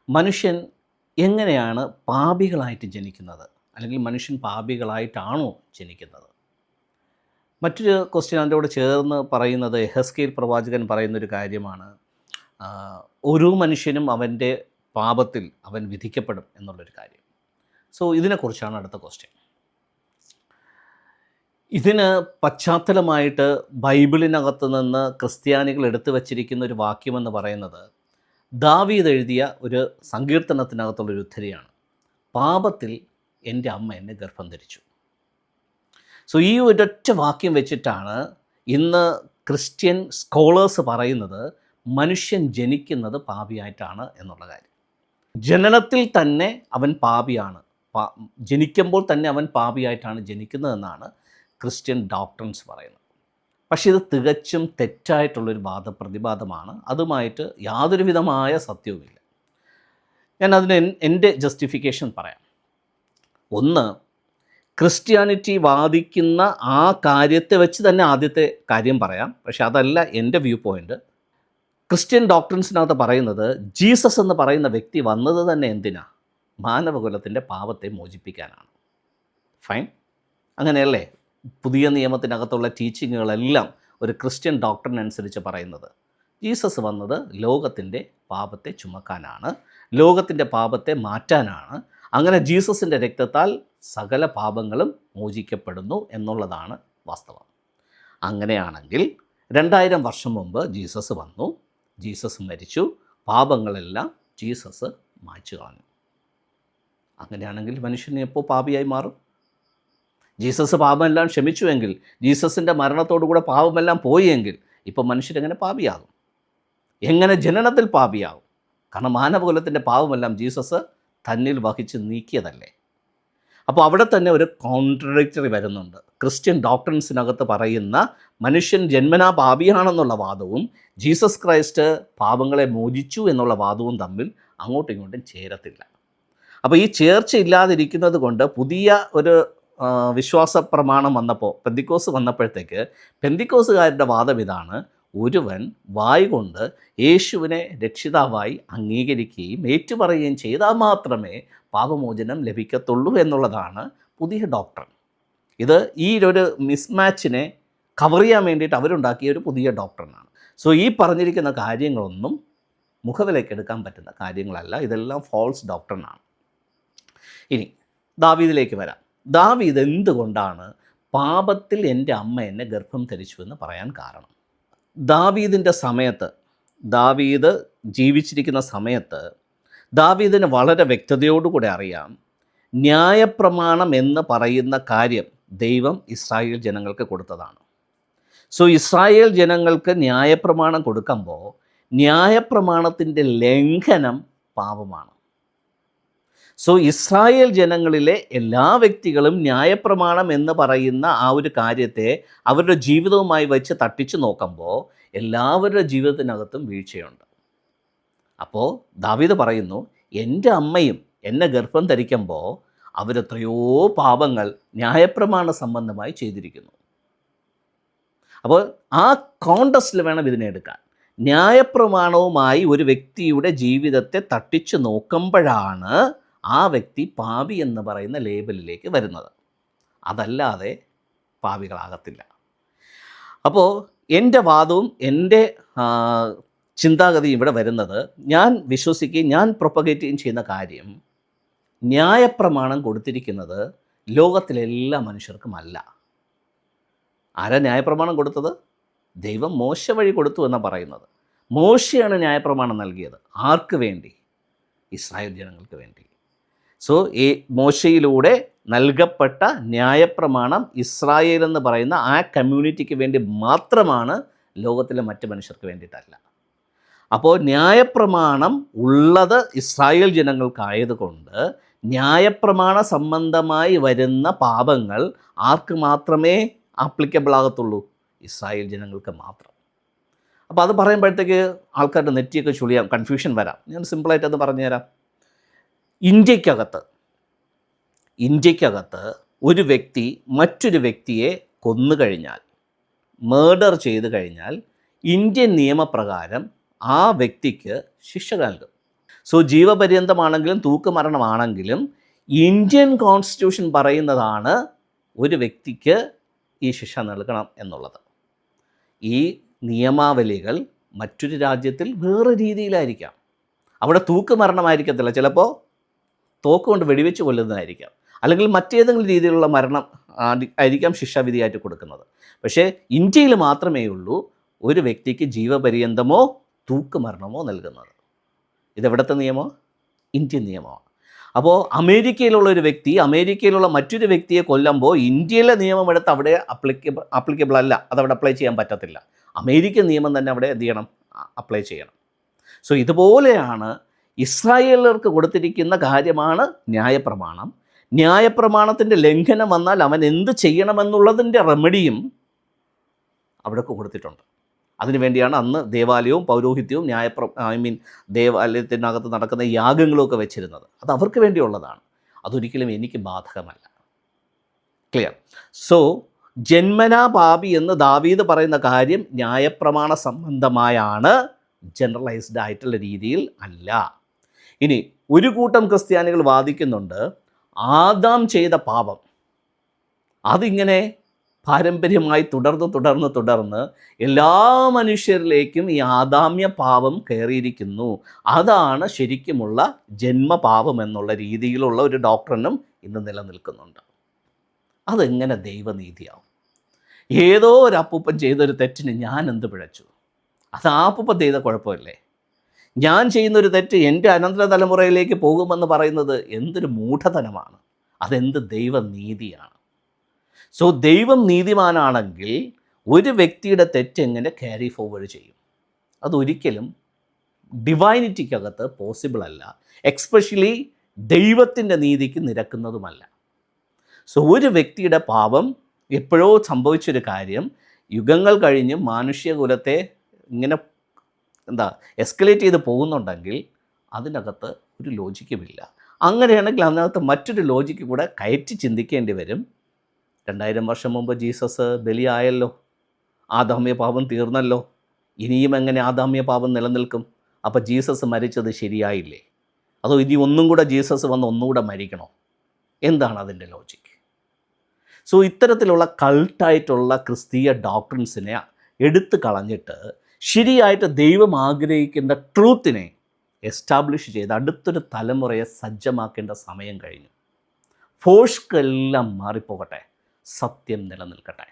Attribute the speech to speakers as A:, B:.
A: മനുഷ്യൻ എങ്ങനെയാണ് പാപികളായിട്ട് ജനിക്കുന്നത്? അല്ലെങ്കിൽ മനുഷ്യൻ പാപികളായിട്ടാണോ ജനിക്കുന്നത്? മറ്റൊരു ക്വസ്റ്റ്യൻ അതിൻ്റെ കൂടെ ചേർന്ന് പറയുന്നത് യെഹെസ്കേൽ പ്രവാചകൻ പറയുന്നൊരു കാര്യമാണ്. ഓരോ മനുഷ്യനും അവൻ്റെ പാപത്തിൽ അവൻ വിധിക്കപ്പെടും എന്നുള്ളൊരു കാര്യം. സോ ഇതിനെക്കുറിച്ചാണ് അടുത്ത ക്വസ്റ്റ്യൻ. ഇതിന് പശ്ചാത്തലമായിട്ട് ബൈബിളിനകത്ത് നിന്ന് ക്രിസ്ത്യാനികൾ എടുത്തു വച്ചിരിക്കുന്ന ഒരു വാക്യമെന്ന് പറയുന്നത് ദാവീദ് എഴുതിയ ഒരു സങ്കീർത്തനത്തിനകത്തുള്ളൊരു ഉദ്ധരിയാണ്. പാപത്തിൽ എൻ്റെ അമ്മ എന്നെ ഗർഭം ധരിച്ചു. സോ ഈ ഒരൊറ്റ വാക്യം വെച്ചിട്ടാണ് ഇന്ന് ക്രിസ്ത്യൻ സ്കോളേഴ്സ് പറയുന്നത് മനുഷ്യൻ ജനിക്കുന്നത് പാപിയായിട്ടാണ് എന്നുള്ള കാര്യം. ജനനത്തിൽ തന്നെ അവൻ പാപിയാണ്, ജനിക്കുമ്പോൾ തന്നെ അവൻ പാപിയായിട്ടാണ് ജനിക്കുന്നതെന്നാണ് ക്രിസ്ത്യൻ ഡോക്ട്രിൻസ് പറയുന്നത്. പക്ഷേ ഇത് തികച്ചും തെറ്റായിട്ടുള്ളൊരു പ്രതിപാദമാണ്. അതുമായിട്ട് യാതൊരു വിധമായ സത്യവുമില്ല. ഞാൻ അതിന് എൻ്റെ ജസ്റ്റിഫിക്കേഷൻ പറയാം. ഒന്ന്, ക്രിസ്ത്യാനിറ്റി വാദിക്കുന്ന ആ കാര്യത്തെ വെച്ച് തന്നെ ആദ്യത്തെ കാര്യം പറയാം. പക്ഷെ അതല്ല എൻ്റെ വ്യൂ പോയിൻ്റ്. ക്രിസ്ത്യൻ ഡോക്ട്രിൻസിനകത്ത് പറയുന്നത് ജീസസ് എന്ന് പറയുന്ന വ്യക്തി വന്നത് തന്നെ എന്തിനാ? മാനവകുലത്തിൻ്റെ പാപത്തെ മോചിപ്പിക്കാനാണ്. ഫൈൻ, അങ്ങനെയല്ലേ പുതിയ നിയമത്തിനകത്തുള്ള ടീച്ചിങ്ങുകളെല്ലാം ഒരു ക്രിസ്ത്യൻ ഡോക്ട്രിൻ അനുസരിച്ച് പറയുന്നത്? ജീസസ് വന്നത് ലോകത്തിൻ്റെ പാപത്തെ ചുമക്കാനാണ്, ലോകത്തിൻ്റെ പാപത്തെ മാറ്റാനാണ്. അങ്ങനെ ജീസസിൻ്റെ രക്തത്താൽ സകല പാപങ്ങളും മോചിക്കപ്പെടുന്നു എന്നുള്ളതാണ് വാസ്തവം. അങ്ങനെയാണെങ്കിൽ 2000 വർഷം മുമ്പ് ജീസസ് വന്നു, ജീസസ് മരിച്ചു, പാപങ്ങളെല്ലാം ജീസസ് മായ്ച്ചു കളഞ്ഞു. അങ്ങനെയാണെങ്കിൽ മനുഷ്യന് എപ്പോൾ പാപിയായി മാറും? ജീസസ് പാപമെല്ലാം ക്ഷമിച്ചുവെങ്കിൽ, ജീസസിൻ്റെ മരണത്തോടുകൂടെ പാപമെല്ലാം പോയെങ്കിൽ ഇപ്പം മനുഷ്യരെങ്ങനെ പാപിയാകും? എങ്ങനെ ജനനത്തിൽ പാപിയാകും? കാരണം മാനവകുലത്തിൻ്റെ പാപമെല്ലാം ജീസസ് തന്നിൽ വഹിച്ച് നീക്കിയതല്ലേ. അപ്പോൾ അവിടെ തന്നെ ഒരു കോൺട്രഡിക്ടറി വരുന്നുണ്ട്. ക്രിസ്ത്യൻ ഡോക്ട്രിൻസിനകത്ത് പറയുന്ന മനുഷ്യൻ ജന്മനാ പാപിയാണെന്നുള്ള വാദവും ജീസസ് ക്രൈസ്റ്റ് പാപങ്ങളെ മോചിച്ചു എന്നുള്ള വാദവും തമ്മിൽ അങ്ങോട്ടും ഇങ്ങോട്ടും ചേരത്തില്ല. അപ്പോൾ ഈ ചേർച്ച ഇല്ലാതിരിക്കുന്നത് കൊണ്ട് പുതിയ ഒരു വിശ്വാസ പ്രമാണം വന്നപ്പോൾ, പെന്തിക്കോസ് വന്നപ്പോഴത്തേക്ക് പെന്തിക്കോസുകാരുടെ വാദം ഇതാണ്: ഒരുവൻ വായ് കൊണ്ട് യേശുവിനെ രക്ഷിതാവായി അംഗീകരിക്കുകയും ഏറ്റുപറയുകയും ചെയ്താൽ മാത്രമേ പാപമോചനം ലഭിക്കത്തുള്ളൂ എന്നുള്ളതാണ് പുതിയ ഡോക്ട്രിൻ. ഇത് ഈ ഒരു മിസ്മാച്ചിനെ കവർ ചെയ്യാൻ വേണ്ടിയിട്ട് അവരുണ്ടാക്കിയ ഒരു പുതിയ ഡോക്ട്രിനാണ്. സോ ഈ പറഞ്ഞിരിക്കുന്ന കാര്യങ്ങളൊന്നും മുഖവിലേക്ക് എടുക്കാൻ പറ്റുന്ന കാര്യങ്ങളല്ല, ഇതെല്ലാം ഫോൾസ് ഡോക്ട്രിനാണ്. ഇനി ദാവീദിലേക്ക് വരാം. ദാവീദ് എന്തുകൊണ്ടാണ് പാപത്തിൽ എൻ്റെ അമ്മ എന്നെ ഗർഭം ധരിച്ചു എന്ന് പറയാൻ കാരണം? ദാവീദിൻ്റെ സമയത്ത്, ദാവീദ് ജീവിച്ചിരിക്കുന്ന സമയത്ത് ദാവീദിന് വളരെ വ്യക്തതയോടുകൂടി അറിയാം ന്യായപ്രമാണം എന്ന് പറയുന്ന കാര്യം ദൈവം ഇസ്രായേൽ ജനങ്ങൾക്ക് കൊടുത്തതാണ്. സോ ഇസ്രായേൽ ജനങ്ങൾക്ക് ന്യായപ്രമാണം കൊടുക്കുമ്പോൾ ന്യായപ്രമാണത്തിൻ്റെ ലംഘനം പാപമാണ്. സോ ഇസ്രായേൽ ജനങ്ങളിലെ എല്ലാ വ്യക്തികളും ന്യായപ്രമാണം എന്ന് പറയുന്ന ആ ഒരു കാര്യത്തെ അവരുടെ ജീവിതവുമായി വെച്ച് തട്ടിച്ചു നോക്കുമ്പോൾ എല്ലാവരുടെ ജീവിതത്തിനകത്തും വീഴ്ചയുണ്ട്. അപ്പോൾ ദാവീദ് പറയുന്നു, എൻ്റെ അമ്മയും എന്നെ ഗർഭം ധരിക്കുമ്പോൾ അവരെത്രയോ പാപങ്ങൾ ന്യായപ്രമാണ സംബന്ധമായി ചെയ്തിരിക്കുന്നു. അപ്പോൾ ആ കോണ്ടസ്റ്റിൽ വേണം ഇതിനെ എടുക്കാൻ. ന്യായപ്രമാണവുമായി ഒരു വ്യക്തിയുടെ ജീവിതത്തെ തട്ടിച്ചു നോക്കുമ്പോഴാണ് ആ വ്യക്തി പാപി എന്ന് പറയുന്ന ലേബലിലേക്ക് വരുന്നത്. അതല്ലാതെ പാപികളാകത്തില്ല. അപ്പോൾ എൻ്റെ വാദവും എൻ്റെ ചിന്താഗതി ഇവിടെ വരുന്നത്, ഞാൻ വിശ്വസിക്കുകയും ഞാൻ പ്രൊപ്പഗേറ്റ് ചെയ്യുന്ന കാര്യം, ന്യായപ്രമാണം കൊടുത്തിരിക്കുന്നത് ലോകത്തിലെ എല്ലാ മനുഷ്യർക്കുമല്ല. ആരാ ന്യായപ്രമാണം കൊടുത്തത്? ദൈവം മോശ വഴി കൊടുത്തു എന്നാണ് പറയുന്നത്. മോശയാണ് ന്യായപ്രമാണം നൽകിയത്. ആർക്ക് വേണ്ടി? ഇസ്രായേൽ ജനങ്ങൾക്ക് വേണ്ടി. സോ ഈ മോശയിലൂടെ നൽകപ്പെട്ട ന്യായപ്രമാണം ഇസ്രായേൽ എന്ന് പറയുന്ന ആ കമ്മ്യൂണിറ്റിക്ക് വേണ്ടി മാത്രമാണ്, ലോകത്തിലെ മറ്റ് മനുഷ്യർക്ക് വേണ്ടിയിട്ടല്ല. അപ്പോൾ ന്യായപ്രമാണം ഉള്ളത് ഇസ്രായേൽ ജനങ്ങൾക്കായതുകൊണ്ട് ന്യായപ്രമാണ സംബന്ധമായി വരുന്ന പാപങ്ങൾ ആർക്ക് മാത്രമേ ആപ്ലിക്കബിൾ ആകത്തുള്ളൂ? ഇസ്രായേൽ ജനങ്ങൾക്ക് മാത്രം. അപ്പോൾ അത് പറയുമ്പോഴത്തേക്ക് ആൾക്കാരുടെ നെറ്റിയൊക്കെ ചുളിയാം, കൺഫ്യൂഷൻ വരാം. ഞാൻ സിമ്പിളായിട്ട് അത് പറഞ്ഞുതരാം. ഇന്ത്യക്കകത്ത് ഒരു വ്യക്തി മറ്റൊരു വ്യക്തിയെ കൊന്നു കഴിഞ്ഞാൽ, മേർഡർ ചെയ്തു കഴിഞ്ഞാൽ, ഇന്ത്യൻ നിയമപ്രകാരം ആ വ്യക്തിക്ക് ശിക്ഷ നൽകും. സോ ജീവപര്യന്തമാണെങ്കിലും തൂക്കുമരണമാണെങ്കിലും ഇന്ത്യൻ കോൺസ്റ്റിറ്റ്യൂഷൻ പറയുന്നതാണ് ഒരു വ്യക്തിക്ക് ഈ ശിക്ഷ നൽകണം എന്നുള്ളത്. ഈ നിയമാവലികൾ മറ്റൊരു രാജ്യത്തിൽ വേറെ രീതിയിലായിരിക്കാം. അവിടെ തൂക്കുമരണമായിരിക്കത്തില്ല, ചിലപ്പോൾ തോക്ക് കൊണ്ട് വെടിവെച്ച് കൊല്ലുന്നതായിരിക്കാം, അല്ലെങ്കിൽ മറ്റേതെങ്കിലും രീതിയിലുള്ള മരണം ആയിരിക്കാം ശിക്ഷാവിധിയായിട്ട് കൊടുക്കുന്നത്. പക്ഷേ ഇന്ത്യയിൽ മാത്രമേ ഉള്ളൂ ഒരു വ്യക്തിക്ക് ജീവപര്യന്തമോ തൂക്കുമരണമോ നൽകുന്നത്. ഇതെവിടുത്തെ നിയമമോ? ഇന്ത്യൻ നിയമമാണ്. അപ്പോൾ അമേരിക്കയിലുള്ള ഒരു വ്യക്തി അമേരിക്കയിലുള്ള മറ്റൊരു വ്യക്തിയെ കൊല്ലുമ്പോൾ ഇന്ത്യയിലെ നിയമം എടുത്ത് അവിടെ അപ്ലിക്കബിൾ അല്ല, അതവിടെ അപ്ലൈ ചെയ്യാൻ പറ്റത്തില്ല. അമേരിക്കൻ നിയമം തന്നെ അവിടെ എന്ത് ചെയ്യണം? അപ്ലൈ ചെയ്യണം. സോ ഇതുപോലെയാണ് ഇസ്രായേലർക്ക് കൊടുത്തിരിക്കുന്ന കാര്യമാണ് ന്യായപ്രമാണം. ന്യായപ്രമാണത്തിൻ്റെ ലംഘനം വന്നാൽ അവൻ എന്ത് ചെയ്യണമെന്നുള്ളതിൻ്റെ റെമഡിയും അവിടെ കൊടുത്തിട്ടുണ്ട്. അതിനുവേണ്ടിയാണ് അന്ന് ദേവാലയവും പൗരോഹിത്യവും ദേവാലയത്തിനകത്ത് നടക്കുന്ന യാഗങ്ങളുമൊക്കെ വെച്ചിരുന്നത്. അത് അവർക്ക് വേണ്ടിയുള്ളതാണ്, അതൊരിക്കലും എനിക്ക് ബാധകമല്ല. ക്ലിയർ? സോ ജന്മനാ പാപി എന്ന് ദാവീദ് പറയുന്ന കാര്യം ന്യായപ്രമാണ സംബന്ധമായാണ്, ജനറലൈസ്ഡ് ആയിട്ടുള്ള രീതിയിൽ അല്ല. ഇനി ഒരു കൂട്ടം ക്രിസ്ത്യാനികൾ വാദിക്കുന്നുണ്ട് ആദാം ചെയ്ത പാപം അതിങ്ങനെ പാരമ്പര്യമായി തുടർന്ന് എല്ലാ മനുഷ്യരിലേക്കും ഈ ആദാമ്യ പാപം കയറിയിരിക്കുന്നു, അതാണ് ശരിക്കുമുള്ള ജന്മപാപം എന്നുള്ള രീതിയിലുള്ള ഒരു ഡോക്ട്രിനും ഇന്ന് നിലനിൽക്കുന്നുണ്ട്. അതെങ്ങനെ ദൈവനീതിയാവും? ഏതോ ഒരു അപ്പൂപ്പൻ ചെയ്തൊരു തെറ്റിന് ഞാൻ എന്ത് പിഴച്ചു? അത് ആ അപ്പൂപ്പൻ ചെയ്ത കുഴപ്പമില്ലേ? ഞാൻ ചെയ്യുന്നൊരു തെറ്റ് എൻ്റെ അനന്തര തലമുറയിലേക്ക് പോകുമെന്ന് പറയുന്നത് എന്തൊരു മൂഢതനമാണ്, അതെന്ത് ദൈവനീതിയാണ്? സോ ദൈവം നീതിമാനാണെങ്കിൽ ഒരു വ്യക്തിയുടെ തെറ്റ് എങ്ങനെ ക്യാരി ഫോർവേഡ് ചെയ്യും? അതൊരിക്കലും ഡിവൈനിറ്റിക്കകത്ത് പോസിബിൾ അല്ല, എക്സ്പെഷ്യലി ദൈവത്തിൻ്റെ നീതിക്ക് നിരക്കുന്നതുമല്ല. സോ ഒരു വ്യക്തിയുടെ പാപം എപ്പോഴോ സംഭവിച്ചൊരു കാര്യം യുഗങ്ങൾ കഴിഞ്ഞ് മനുഷ്യകുലത്തെ ഇങ്ങനെ എസ്കലേറ്റ് ചെയ്ത് പോകുന്നുണ്ടെങ്കിൽ അതിനകത്ത് ഒരു ലോജിക്കുമില്ല. അങ്ങനെയാണെങ്കിൽ അതിനകത്ത് മറ്റൊരു ലോജിക്ക് കൂടെ കയറ്റി ചിന്തിക്കേണ്ടി വരും. 2000 വർഷം മുമ്പ് ജീസസ് ബലിയായല്ലോ, ആദാമ്യ പാപം തീർന്നല്ലോ, ഇനിയും എങ്ങനെ ആദാമ്യ പാപം നിലനിൽക്കും? അപ്പോൾ ജീസസ് മരിച്ചത് ശരിയായില്ലേ? അതോ ഇനി ഒന്നും കൂടെ ജീസസ് വന്ന് ഒന്നുകൂടെ മരിക്കണോ? എന്താണ് അതിൻ്റെ ലോജിക്ക്? സോ ഇത്തരത്തിലുള്ള കൾട്ടായിട്ടുള്ള ക്രിസ്തീയ ഡോക്ട്രിൻസിനെ എടുത്തു കളഞ്ഞിട്ട് ശരിയായിട്ട് ദൈവം ആഗ്രഹിക്കുന്ന ട്രൂത്തിനെ എസ്റ്റാബ്ലിഷ് ചെയ്ത് അടുത്തൊരു തലമുറയെ സജ്ജമാക്കേണ്ട സമയം കഴിഞ്ഞു. ഫോഷ്ക്കെല്ലാം മാറിപ്പോകട്ടെ, സത്യം നിലനിൽക്കട്ടെ.